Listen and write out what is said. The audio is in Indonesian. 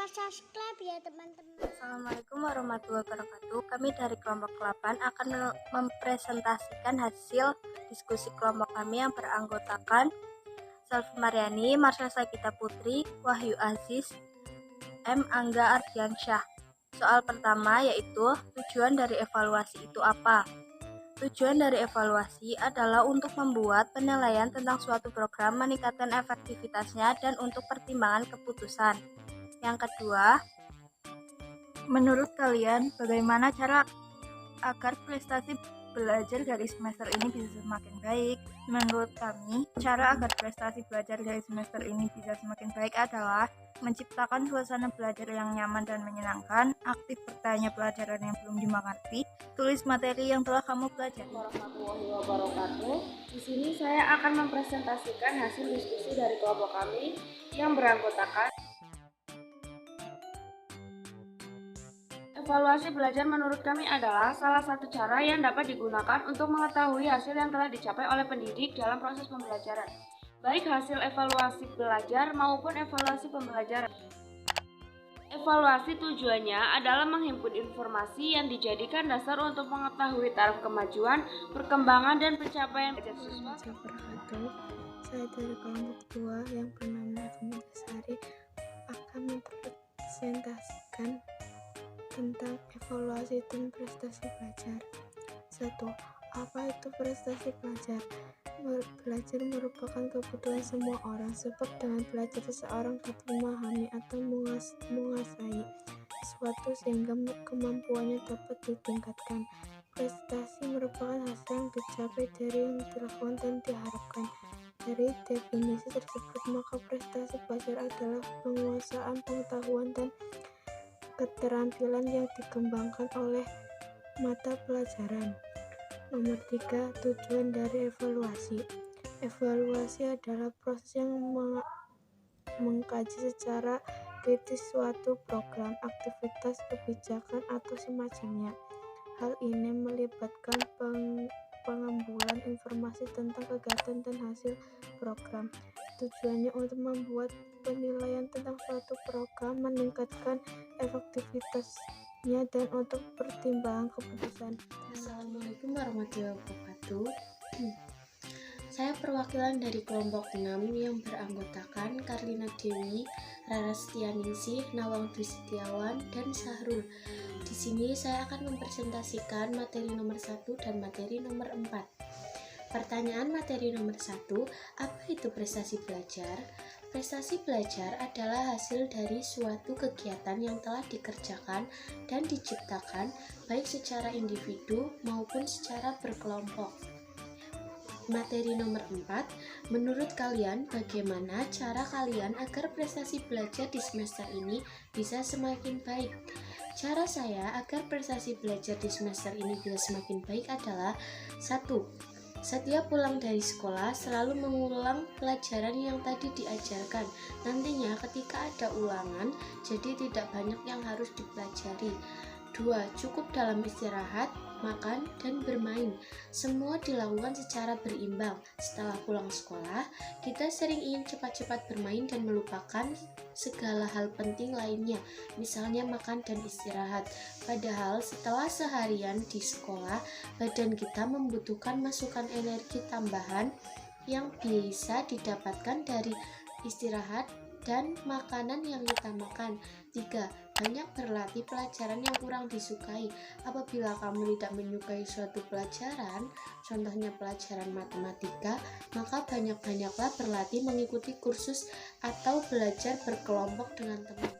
lupa subscribe ya teman-teman. Assalamualaikum warahmatullahi wabarakatuh. Kami dari kelompok 8 akan mempresentasikan hasil diskusi kelompok kami yang beranggotakan Selvi Mariani, Marsha Sagita Putri, Wahyu Aziz, M. Angga Ardiansyah. Soal pertama yaitu tujuan dari evaluasi itu apa? Tujuan dari evaluasi adalah untuk membuat penilaian tentang suatu program, meningkatkan efektivitasnya, dan untuk pertimbangan keputusan. Yang kedua, menurut kalian bagaimana cara agar prestasi belajar dari semester ini bisa semakin baik? Menurut kami, cara agar prestasi belajar dari semester ini bisa semakin baik adalah menciptakan suasana belajar yang nyaman dan menyenangkan, aktif bertanya pelajaran yang belum dimengerti, tulis materi yang telah kamu pelajari. Warahmatullahi wabarakatuh. Di sini saya akan mempresentasikan hasil diskusi dari kelompok kami yang beranggotakan evaluasi belajar. Menurut kami adalah salah satu cara yang dapat digunakan untuk mengetahui hasil yang telah dicapai oleh pendidik dalam proses pembelajaran, baik hasil evaluasi belajar maupun evaluasi pembelajaran. Evaluasi tujuannya adalah menghimpun informasi yang dijadikan dasar untuk mengetahui taraf kemajuan, perkembangan, dan pencapaian siswa. Saya dari kelompok 2 yang bernama Sari akan mempresentasikan tentang evaluasi dan prestasi belajar. 1. Apa itu prestasi belajar? Belajar merupakan kebutuhan semua orang, sebab dengan belajar seseorang dapat memahami atau menguasai sesuatu sehingga kemampuannya dapat ditingkatkan. Prestasi merupakan hasil yang dicapai dari yang dilakukan dan diharapkan. Dari definisi tersebut, maka prestasi belajar adalah penguasaan pengetahuan dan keterampilan yang dikembangkan oleh mata pelajaran. Nomor 3, tujuan dari evaluasi. Evaluasi adalah proses yang mengkaji secara kritis suatu program, aktivitas, kebijakan, atau semacamnya. Hal ini melibatkan pengambilan informasi tentang kegiatan dan hasil program. Tujuannya untuk membuat penilaian tentang suatu program, meningkatkan efektivitasnya, dan untuk pertimbangan keputusan. Assalamualaikum warahmatullahi wabarakatuh. Saya perwakilan dari kelompok 6 yang beranggotakan Karlina Dewi, Rara Setianingsih, Nawang Dwi Setiawan, dan Sahrul. Di sini saya akan mempresentasikan materi nomor 1 dan materi nomor 4. Pertanyaan materi nomor 1, apa itu prestasi belajar? Prestasi belajar adalah hasil dari suatu kegiatan yang telah dikerjakan dan diciptakan baik secara individu maupun secara berkelompok. Materi nomor 4, menurut kalian bagaimana cara kalian agar prestasi belajar di semester ini bisa semakin baik? Cara saya agar prestasi belajar di semester ini bisa semakin baik adalah 1. Setiap pulang dari sekolah selalu mengulang pelajaran yang tadi diajarkan. Nantinya ketika ada ulangan, jadi tidak banyak yang harus dipelajari. 2. Cukup dalam istirahat, makan, dan bermain. Semua dilakukan secara berimbang. Setelah pulang sekolah, kita sering ingin cepat-cepat bermain dan melupakan segala hal penting lainnya, misalnya makan dan istirahat. Padahal setelah seharian di sekolah, badan kita membutuhkan masukan energi tambahan yang bisa didapatkan dari istirahat dan makanan yang kita makan. 3. Banyak berlatih pelajaran yang kurang disukai. Apabila kamu tidak menyukai suatu pelajaran, contohnya pelajaran matematika, maka banyak-banyaklah berlatih mengikuti kursus atau belajar berkelompok dengan teman.